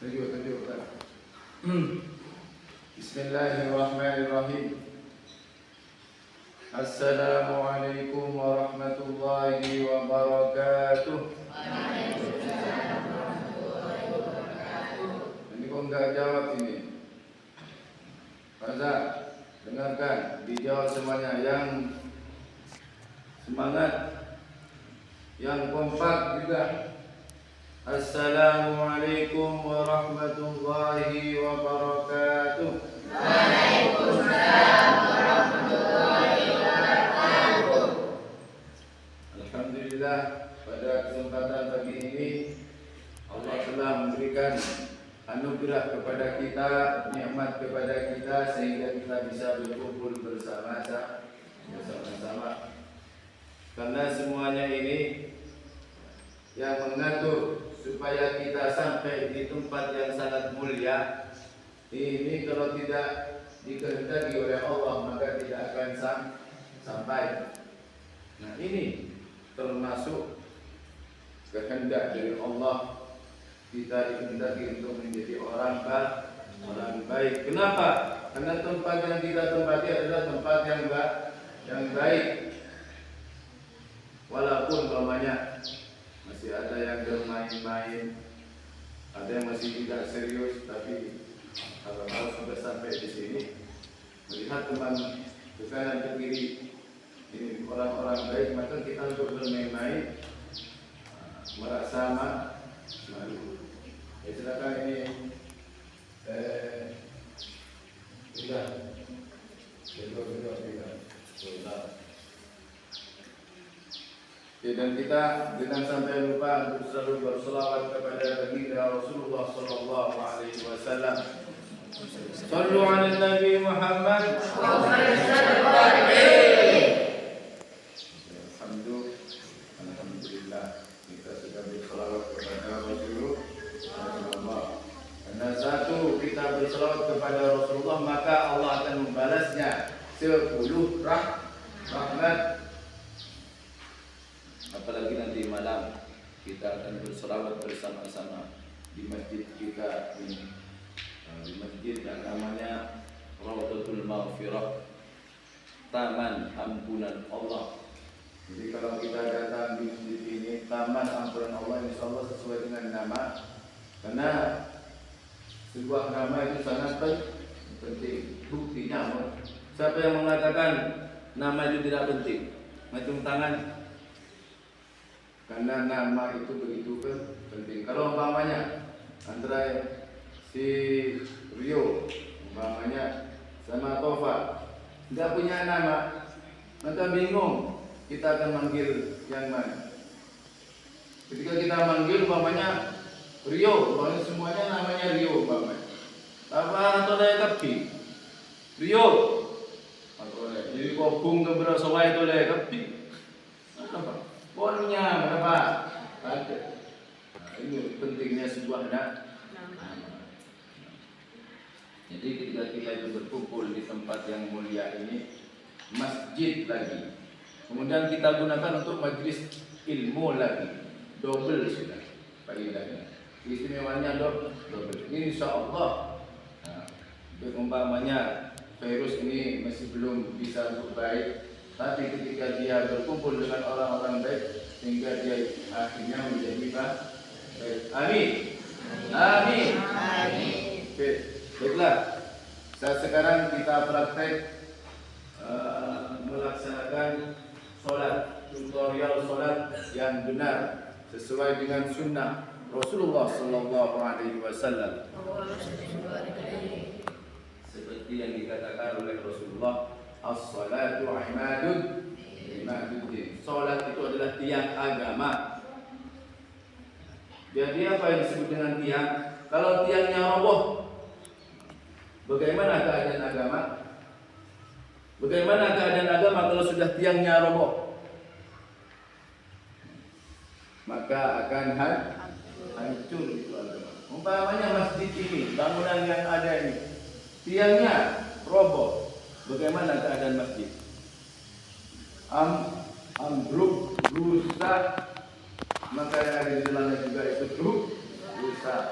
Tunjuk kan. Bismillahirrahmanirrahim. Assalamualaikum warahmatullahi wabarakatuh. Ini kok enggak jawab ini? Faza, dengarkan, dijawab semuanya. Yang semangat, yang kompak juga. Assalamualaikum warahmatullahi wabarakatuh. Waalaikumsalam warahmatullahi wabarakatuh. Alhamdulillah, pada kesempatan pagi ini Allah telah memberikan anugerah kepada kita, nikmat kepada kita, sehingga kita bisa berkumpul bersama-sama. Karena semuanya ini yang mengatur supaya kita sampai di tempat yang sangat mulia ini, kalau tidak dikehendaki oleh Allah maka tidak akan sampai. Nah, ini termasuk kehendak dari Allah. Kita dikehendaki untuk menjadi orang baik. Kenapa? Karena tempat yang kita tempati adalah tempat yang baik. Walaupun umpamanya masih ada yang bermain-main, ada yang masih tidak serius, tapi kalau sudah sampai di sini, melihat teman ke kanan ke kiri ini orang-orang baik, maka kita untuk bermain-main merasa malu. Ya, silakan ini sudah. Ya, dan kita jangan sampai lupa untuk selalu berselawat kepada baginda Rasulullah sallallahu alaihi wasallam. Sallu ala Nabi Muhammad. Alhamdulillah, kita sudah berselawat kepada Rasulullah. Karena satu, kita berselawat kepada Rasulullah, maka Allah akan membalasnya 10 rahmat. Apalagi nanti malam kita akan berselawat bersama-sama di masjid kita ini, di masjid yang namanya Raudhatul Maghfirah, Taman Ampunan Allah. Jadi kalau kita datang di masjid ini, Taman Ampunan Allah, insya Allah sesuai dengan nama, karena sebuah nama itu sangat penting. Buktinya, siapa yang mengatakan nama itu tidak penting? Macam tangan. Karena nama itu begitu penting. Kalau umpamanya antara si Rio umpamanya sama Tova tidak punya nama, maka bingung kita akan manggil yang mana. Ketika kita manggil umpamanya Rio, umpamanya semuanya namanya Rio umpamanya. Apa atau kapi Rio atau jadi kobung ke berasawai itu kapi apa? Ponnya berapa? Ada. Nah, ini pentingnya sebuah nama. Jadi ketika kita itu berkumpul di tempat yang mulia ini, masjid lagi, kemudian kita gunakan untuk majelis ilmu lagi, double sudah faedahnya. Istimewanya double. Insya Allah. Nah, umpamanya virus ini masih belum bisa untuk baik, tapi ketika dia berkumpul dengan orang-orang baik, sehingga dia akhirnya menjadi baik. Amin. Oke, baiklah. Sekarang kita praktek melaksanakan sholat, tutorial sholat yang benar sesuai dengan sunnah Rasulullah sallallahu alaihi wasallam. Seperti yang dikatakan oleh Rasulullah, as-salatu imaduddin. Salat itu adalah tiang agama. Jadi apa yang disebut dengan tiang? Kalau tiangnya roboh, bagaimana keadaan agama? Bagaimana keadaan agama kalau sudah tiangnya roboh? Maka akan hancur itu agama. Umpamanya masjid ini, bangunan yang ada ini, tiangnya roboh, bagaimana keadaan masjid? Ambruk, rusak, maka yang ada di dalamnya juga itu rusak.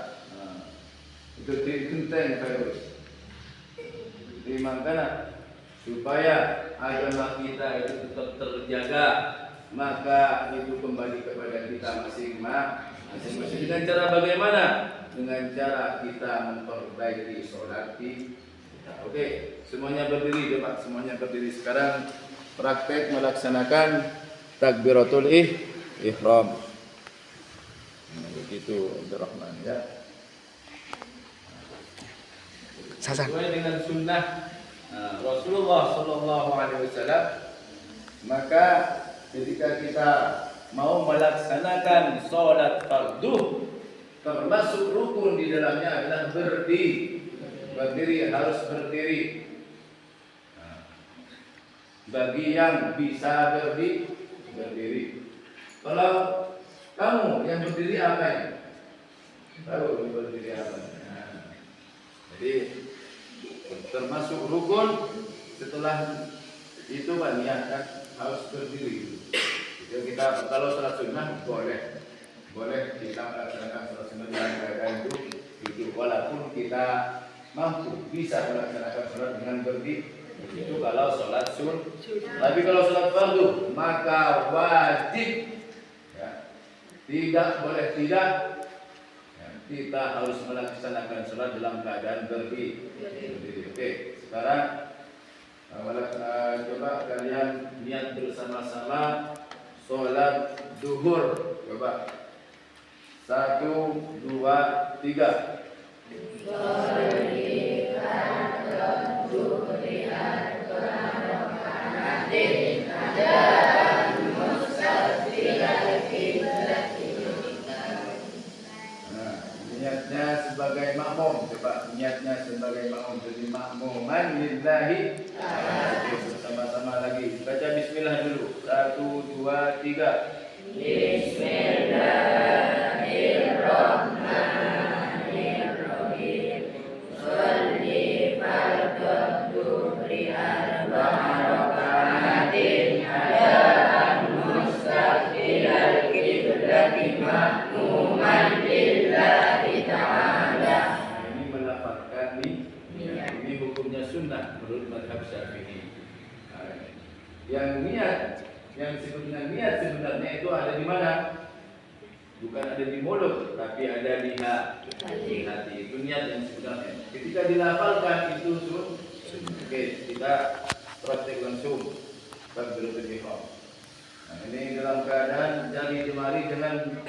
Detik genteng terus. Jadi makanya supaya agama kita itu tetap terjaga, maka itu kembali kepada kita masing-masing. Dengan cara bagaimana? Dengan cara kita memperbaiki sholat kita. Oke, semuanya berdiri, coba semuanya berdiri sekarang. Praktek melaksanakan takbiratul ihram. Begitu Abdurrahman ya. Sesuai dengan sunnah Rasulullah Sallallahu Alaihi Wasallam, maka ketika kita mau melaksanakan sholat fardu, termasuk rukun di dalamnya adalah berdiri harus berdiri. Bagi yang bisa berdiri. Kalau kamu yang berdiri apa ya? Tahu yang berdiri apa? Jadi termasuk rukun, setelah itu niatkan harus berdiri. Jadi kita kalau sholat sunnah boleh kita melaksanakan sholat sunnah dalam keadaan itu walaupun kita mampu bisa melaksanakan sholat dengan berdiri. Itu kalau sholat sunnah. Tapi kalau sholat fardu maka wajib ya, tidak boleh tidak ya, kita harus melaksanakan sholat dalam keadaan berdiri. Oke, sekarang coba kalian niat bersama-sama sholat zuhur. Coba 1, 2, 3. Niatnya sebagai makmum, coba niatnya sebagai makmum, jadi makmuman lillahi. Bersama-sama lagi, baca bismillah dulu. 1, 2, 3. Bismillahirrahmanirrahim. Sholli fardhu dhuhri arba'a raka'atin ala mustaqbilal qiblati makmuman lillahi ta'ala. Ini melafazkan ini hukumnya sunnah menurut mazhab Syafi'i. Yang niat, yang disebutkan niat sebenarnya itu ada di mana? Bukan ada di mulut, tapi ada di hati. Itu niat yang sebenarnya. Ketika dilafalkan itu oke, kita praktek langsung takbiratul ihram. Nah, ini dalam keadaan jari jemari dengan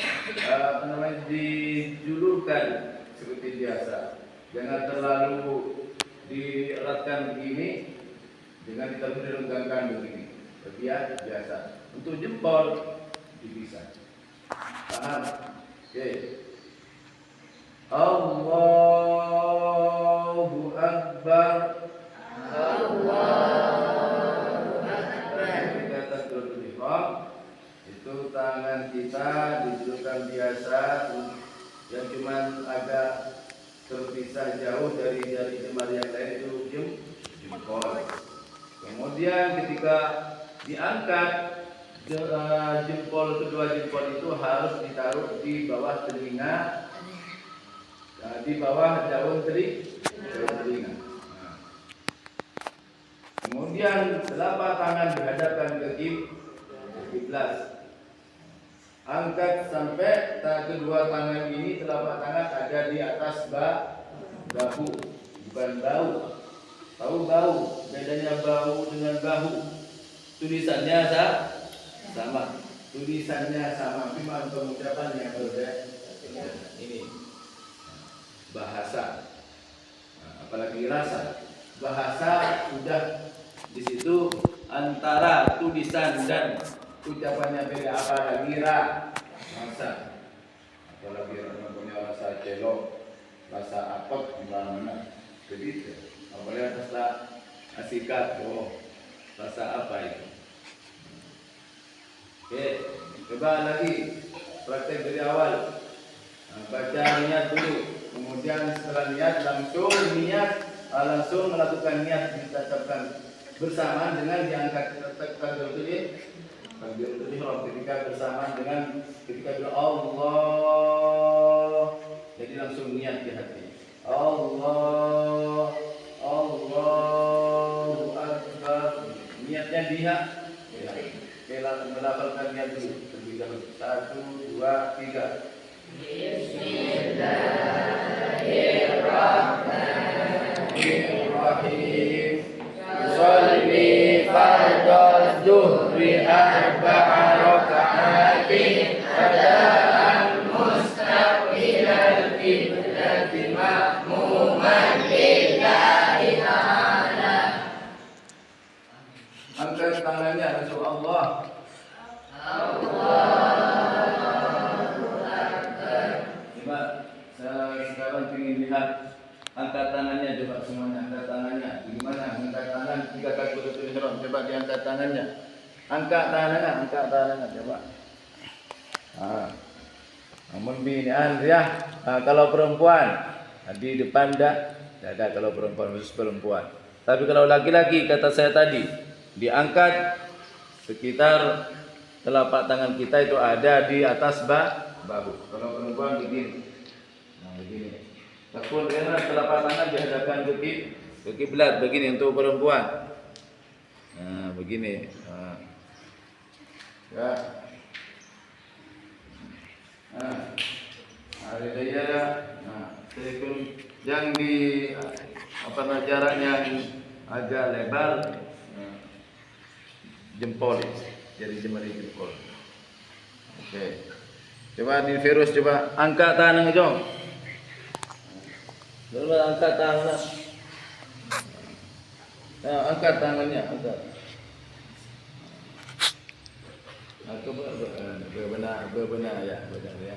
dijulurkan seperti biasa. Jangan terlalu dieratkan begini, dengan kita direngangkan begini. Biasa. Untuk jempol dipisah. Paham? Oke. Allahu Akbar. Allahu Akbar. Kita takbiratul ihram. Itu tangan kita dijulurkan biasa, yang cuman agak terpisah jauh dari jari jemari yang lain itu jempol. Kemudian ketika diangkat kedua jempol itu harus ditaruh di bawah telinga, di bawah daun telinga. Kemudian telapak tangan dihadapkan ke kiblat. Angkat sampai kedua tangan ini, telapak tangan ada di atas bahu, bukan bahu. Tahu bahu? Bedanya bahu dengan bahu. Tulisannya sama. Tulisannya sama, cuma pengucapannya berbeda. Ini bahasa. Apalagi rasa. Bahasa sudah di situ antara tulisan dan ucapannya beda. Apalagi rasa. Apalagi punya rasa celok, rasa apot gimana? Begitu. Apalagi rasa asikat, rasa apa itu? Oke, coba lagi praktek dari awal. Baca niat dulu, kemudian setelah niat langsung melakukan niat diucapkan bersamaan dengan diangkat takbiratul ihram ketika bersamaan dengan ketika bilang Allah, jadi langsung niat di hati Allah, Allahu Akbar. Niatnya biha. Ya. Melafalkan niat dulu. Terlebih dahulu. 1, 2, 3. Bismillahirrahmanirrahim. Sholli fardhu zuhri arba'a raka'atin adaan mustaqbilal qiblati ma'muman lillahi ta'ala. Angkat tangannya untuk Allah. Coba sekarang ingin lihat angkat tangannya, coba semuanya angkat tangannya. Gimana angkat tangan jika takbiratul ihram? Coba diangkat tangannya. Angkat tangannya, coba. Namun binaan ya. Kalau perempuan di depan dah ada kalau perempuan khusus perempuan. Tapi kalau laki-laki kata saya tadi diangkat sekitar telapak tangan kita itu ada di atas bahu. Kalau perempuan begini. Nah begini. Takun karena telapak tangan dihadapkan ke kiblat begini untuk perempuan. Nah begini. Ya. Ada daerah. Yang di jaraknya agak lebar. Jempol, jadi jemari jempol. Oke. Coba di virus coba angkat tangan itu. Coba angkat tangan. Nah, angkat tangannya, angkat. Benar ya, benar ya.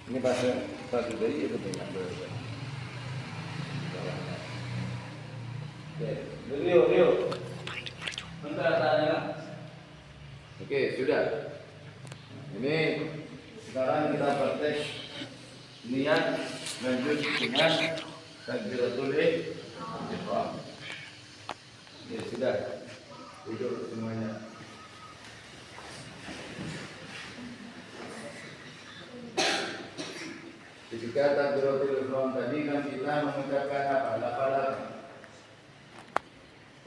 Ini bahasa dari itu benar. Oke, Rio. Angkat tangannya. Oke, sudah. Ini sekarang kita praktek niat lanjut dengan takbiratul ihram. Ya sudah. Duduk semuanya. Ketika takbiratul ihram tadi kan kita mengucapkan apa? Lafaz.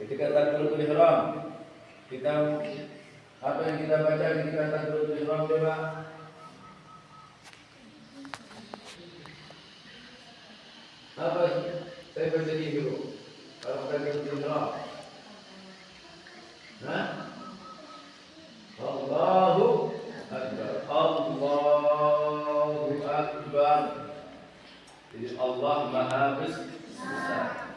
Ketika takbiratul ihram kita apa yang kita baca ketika takbiratul ihram coba? Apa? Saya baca dulu. Kalau takbiratul ihram. Nah. Allahu Akbar. Allahu Akbar. Jadi Allah Maha Besar.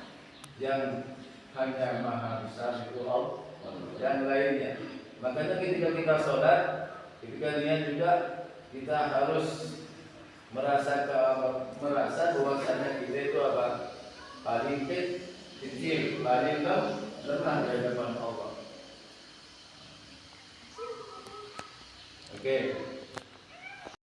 Yang hanya Maha Besar itu Allah dan lainnya. Makanya ketika kita sholat, ketika niat juga kita harus merasa bahwasanya kita itu apa? Paling kecil, paling lemah di hadapan Allah. Oke.